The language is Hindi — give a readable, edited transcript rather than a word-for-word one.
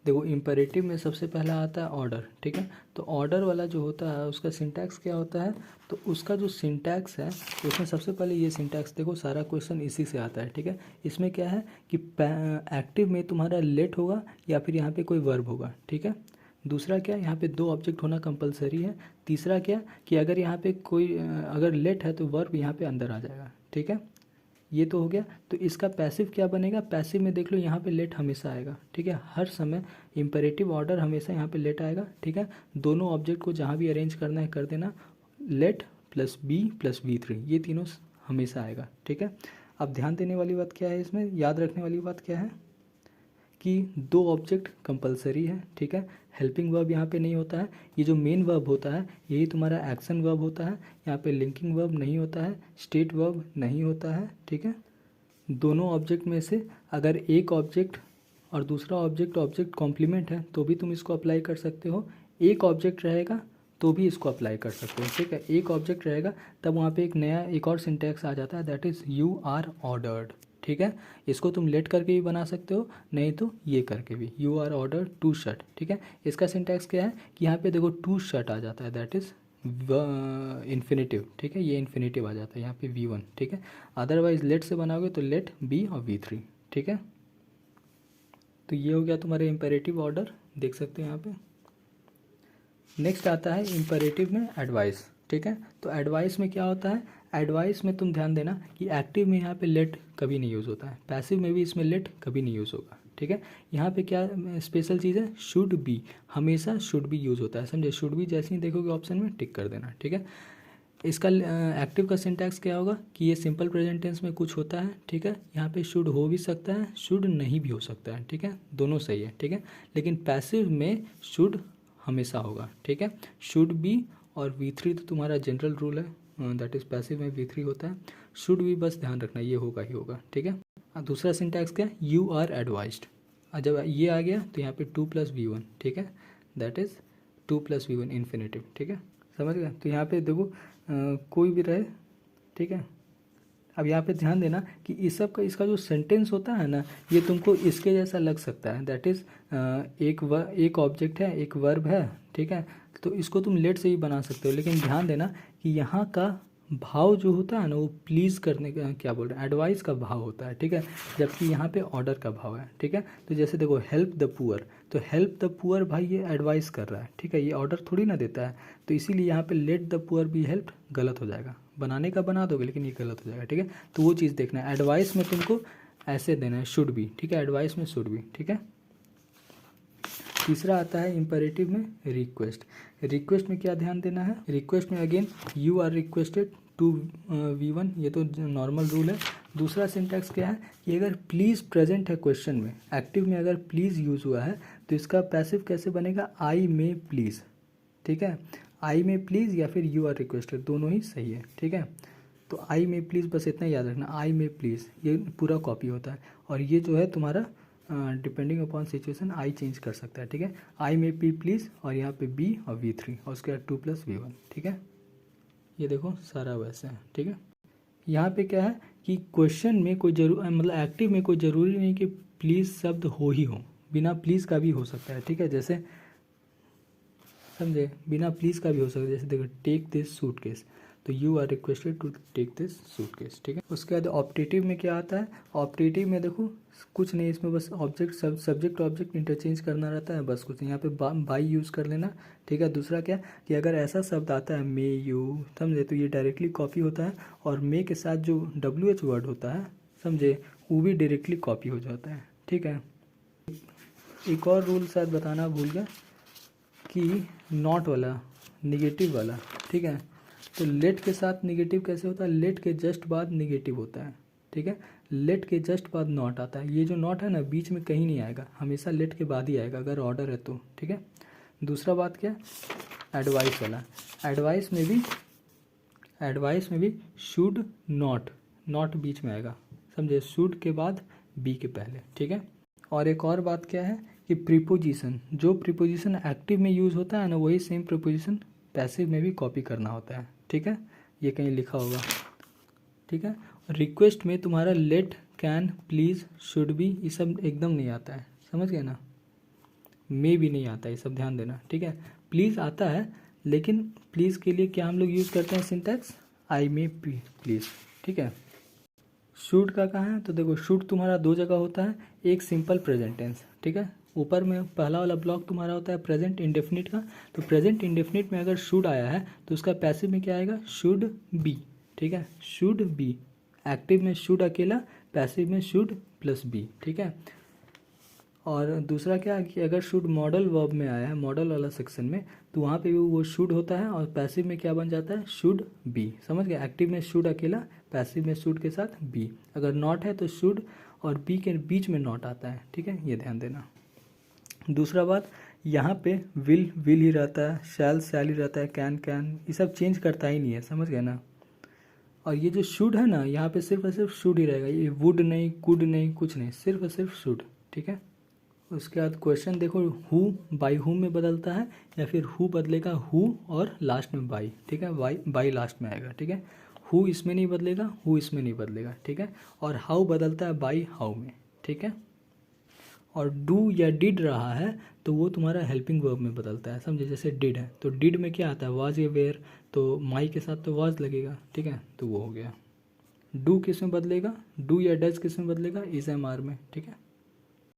देखो इम्पेरेटिव में सबसे पहला आता है ऑर्डर, ठीक है। तो ऑर्डर वाला जो होता है उसका सिंटैक्स क्या होता है, तो उसका जो सिंटैक्स है उसमें सबसे पहले ये सिंटैक्स देखो, सारा क्वेश्चन इसी से आता है, ठीक है। इसमें क्या है कि एक्टिव में तुम्हारा लेट होगा या फिर यहाँ पे कोई वर्ब होगा, ठीक है। दूसरा क्या, यहाँ पे दो ऑब्जेक्ट होना कंपलसरी है। तीसरा क्या कि अगर यहाँ पे कोई अगर लेट है तो वर्ब यहाँ पे अंदर आ जाएगा, ठीक है। ये तो हो गया। तो इसका पैसिव क्या बनेगा, पैसिव में देख लो यहाँ पे लेट हमेशा आएगा, ठीक है। हर समय इम्पेरेटिव ऑर्डर हमेशा यहाँ पे लेट आएगा, ठीक है। दोनों ऑब्जेक्ट को जहाँ भी अरेंज करना है कर देना, late plus B plus V3 ये तीनों हमेशा आएगा, ठीक है। अब ध्यान देने वाली बात क्या है, इसमें याद रखने वाली बात क्या है कि दो ऑब्जेक्ट कंपलसरी है, ठीक है। हेल्पिंग वर्ब यहाँ पे नहीं होता है, ये जो मेन वर्ब होता है यही तुम्हारा एक्शन वर्ब होता है। यहाँ पे लिंकिंग वर्ब नहीं होता है, स्टेट वर्ब नहीं होता है, ठीक है। दोनों ऑब्जेक्ट में से अगर एक ऑब्जेक्ट और दूसरा ऑब्जेक्ट ऑब्जेक्ट कॉम्प्लीमेंट है तो भी तुम इसको अप्लाई कर सकते हो। एक ऑब्जेक्ट रहेगा तो भी इसको अप्लाई कर सकते हो, ठीक है। एक ऑब्जेक्ट रहेगा तब वहाँ पे एक और सिंटैक्स आ जाता है, that is you are ordered, ठीक है। इसको तुम लेट करके भी बना सकते हो, नहीं तो ये करके भी, you are order to shut, ठीक है। इसका सिंटैक्स क्या है कि यहाँ पे देखो टू शट आ जाता है, दैट इज़ इन्फिनेटिव, ठीक है। ये इन्फिनेटिव आ जाता है यहाँ पे V1, ठीक है। अदरवाइज लेट से बनाओगे तो लेट बी और V3, ठीक है। तो ये हो गया तुम्हारे इम्पेरेटिव ऑर्डर, देख सकते हो यहाँ पे। नेक्स्ट आता है इम्पेरेटिव में एडवाइस, ठीक है। तो एडवाइस में क्या होता है, एडवाइस में तुम ध्यान देना कि एक्टिव में यहाँ पे लेट कभी नहीं यूज़ होता है, पैसिव में भी इसमें लेट कभी नहीं यूज़ होगा, ठीक है। यहाँ पे क्या स्पेशल चीज़ है, शुड बी, हमेशा शुड बी यूज़ होता है, समझे। शुड बी जैसे ही देखोगे ऑप्शन में टिक कर देना, ठीक है। इसका एक्टिव का सिंटैक्स क्या होगा कि ये सिंपल प्रेजेंट टेंस में कुछ होता है, ठीक है। यहाँ पे शुड हो भी सकता है, शुड नहीं भी हो सकता है, ठीक है। दोनों सही है, ठीक है। लेकिन पैसिव में शुड हमेशा होगा, ठीक है। शुड बी और V3 तो तुम्हारा जनरल रूल है, दैट इज़ पैसिव में V3 होता है। शुड भी बस ध्यान रखना ये होगा ही होगा, ठीक है। दूसरा सिंटैक्स क्या है, यू आर एडवाइज्ड, जब ये आ गया तो यहाँ पे 2+V1, ठीक है, दैट इज़ 2+V1 इन्फिनेटिव, ठीक है। समझ गए। तो यहाँ पे देखो कोई भी रहे, ठीक है। अब यहाँ पे ध्यान देना कि इस सब का इसका जो सेंटेंस होता है ना, ये तुमको इसके जैसा लग सकता है, दैट इज़ एक ऑब्जेक्ट है, एक वर्ब है, ठीक है। तो इसको तुम लेट से ही बना सकते हो, लेकिन ध्यान देना कि यहाँ का भाव जो होता है ना वो प्लीज़ करने का, क्या बोल रहे हैं, एडवाइस का भाव होता है, ठीक है। जबकि यहाँ पे ऑर्डर का भाव है, ठीक है। तो जैसे देखो हेल्प द पुअर, तो हेल्प द पुअर भाई ये एडवाइस कर रहा है, ठीक है, ये ऑर्डर थोड़ी ना देता है। तो इसीलिए यहाँ पे let the poor B help गलत हो जाएगा, बनाने का बना दोगे लेकिन ये गलत हो जाएगा, ठीक है। तो वो चीज़ देखना है, एडवाइस में तुमको ऐसे देना है शुड बी, ठीक है। एडवाइस में शुड बी, ठीक है। तीसरा आता है इम्पेरेटिव में रिक्वेस्ट। रिक्वेस्ट में क्या ध्यान देना है, रिक्वेस्ट में again you are requested to V1, ये तो नॉर्मल रूल है। दूसरा सिंटैक्स क्या है कि अगर प्लीज़ प्रेजेंट है क्वेश्चन में, एक्टिव में अगर प्लीज़ यूज़ हुआ है तो इसका पैसिव कैसे बनेगा, आई में प्लीज़, ठीक है। आई में प्लीज़ या फिर यू आर रिक्वेस्टेड, दोनों ही सही है, ठीक है। तो आई में प्लीज़ बस इतना याद रखना, आई में प्लीज़ ये पूरा कॉपी होता है, और ये जो है तुम्हारा depending upon situation I change कर सकता है, ठीक है। आई में पी प्लीज़ और यहाँ पे बी और V3 और उसके बाद 2+V1, ठीक है। ये देखो सारा वैसे है, ठीक है। यहाँ पे क्या है कि क्वेश्चन में कोई मतलब एक्टिव में कोई ज़रूरी नहीं कि प्लीज़ शब्द हो ही हो, बिना प्लीज़ का भी हो सकता है, ठीक है। जैसे समझे, बिना प्लीज़ का भी हो सकता है, जैसे देखो टेक दिस सूटकेस, तो you are requested to take this suitcase, ठीक है। उसके बाद ऑप्टेटिव में क्या आता है, ऑप्टेटिव में देखो कुछ नहीं, इसमें बस ऑब्जेक्ट सब्जेक्ट ऑब्जेक्ट इंटरचेंज करना रहता है, बस कुछ नहीं। यहाँ पे बाई यूज़ कर लेना, ठीक है। दूसरा क्या कि अगर ऐसा शब्द आता है मे यू, समझे, तो ये डायरेक्टली कॉपी होता है, और मे के साथ जो WH वर्ड होता है, समझे, वो भी डायरेक्टली कॉपी हो जाता है, ठीक है। एक और रूल शायद बताना भूल गया कि नॉट वाला, निगेटिव वाला, ठीक है। तो लेट के साथ निगेटिव कैसे होता है, लेट के जस्ट बाद निगेटिव होता है, ठीक है। लेट के जस्ट बाद नॉट आता है, ये जो नॉट है ना बीच में कहीं नहीं आएगा, हमेशा लेट के बाद ही आएगा अगर ऑर्डर है तो, ठीक है। दूसरा बात क्या, एडवाइस वाला, एडवाइस में भी शुड नॉट बीच में आएगा, समझे, शुड के बाद बी के पहले, ठीक है। और एक और बात क्या है कि प्रीपोजिशन, जो प्रीपोजिशन एक्टिव में यूज़ होता है ना वही सेम प्रीपोजिशन पैसिव में भी कॉपी करना होता है, ठीक है। ये कहीं लिखा होगा, ठीक है। रिक्वेस्ट में तुम्हारा let, can, please, should be, ये सब एकदम नहीं आता है, समझ गए ना। मे भी नहीं आता, ये सब ध्यान देना, ठीक है। प्लीज़ आता है, लेकिन प्लीज़ के लिए क्या हम लोग यूज़ करते हैं सिंटैक्स, आई मे प्लीज़, ठीक है। शूड का कहाँ है, तो देखो शूड तुम्हारा दो जगह होता है, एक सिंपल प्रेजेंट टेंस, ठीक है। ऊपर में पहला वाला ब्लॉक तुम्हारा होता है प्रेजेंट इंडेफिनिट का, तो प्रेजेंट इंडेफिनिट में अगर शुड आया है तो उसका पैसिव में क्या आएगा, शुड बी, ठीक है, शुड बी। एक्टिव में शुड अकेला, पैसिव में शुड प्लस बी, ठीक है। और दूसरा क्या है कि अगर शुड मॉडल वर्ब में आया है, मॉडल वाला सेक्शन में, तो वहाँ पे भी वो शुड होता है और पैसिव में क्या बन जाता है, शुड बी, समझ गए। एक्टिव में शुड अकेला, पैसिव में शुड के साथ बी, अगर नॉट है तो शुड और बी के बीच में नॉट आता है, ठीक है, ये ध्यान देना। दूसरा बात, यहाँ पे विल ही रहता है, शैल ही रहता है, कैन ये सब चेंज करता ही नहीं है, समझ गए ना। और ये जो शुड है ना, यहाँ पे सिर्फ और सिर्फ शुड ही रहेगा, ये वुड नहीं, कुड नहीं, कुछ नहीं, सिर्फ और सिर्फ शुड, ठीक है। उसके बाद क्वेश्चन देखो, हु बाई हु में बदलता है या फिर हु बदलेगा हु और लास्ट में बाई, ठीक है, बाई लास्ट में आएगा, ठीक है। हु इसमें नहीं बदलेगा, हु इसमें नहीं बदलेगा, ठीक है। और हाउ बदलता है बाई हाउ में, ठीक है। और डू या डिड रहा है तो वो तुम्हारा हेल्पिंग वर्ब में बदलता है, समझे। जैसे डिड है तो डिड में क्या आता है, वाज या वेयर, तो माई के साथ तो वाज लगेगा, ठीक है, तो वो हो गया। डू किस में बदलेगा, डू या डज किस में बदलेगा, इज एम आर में, ठीक है।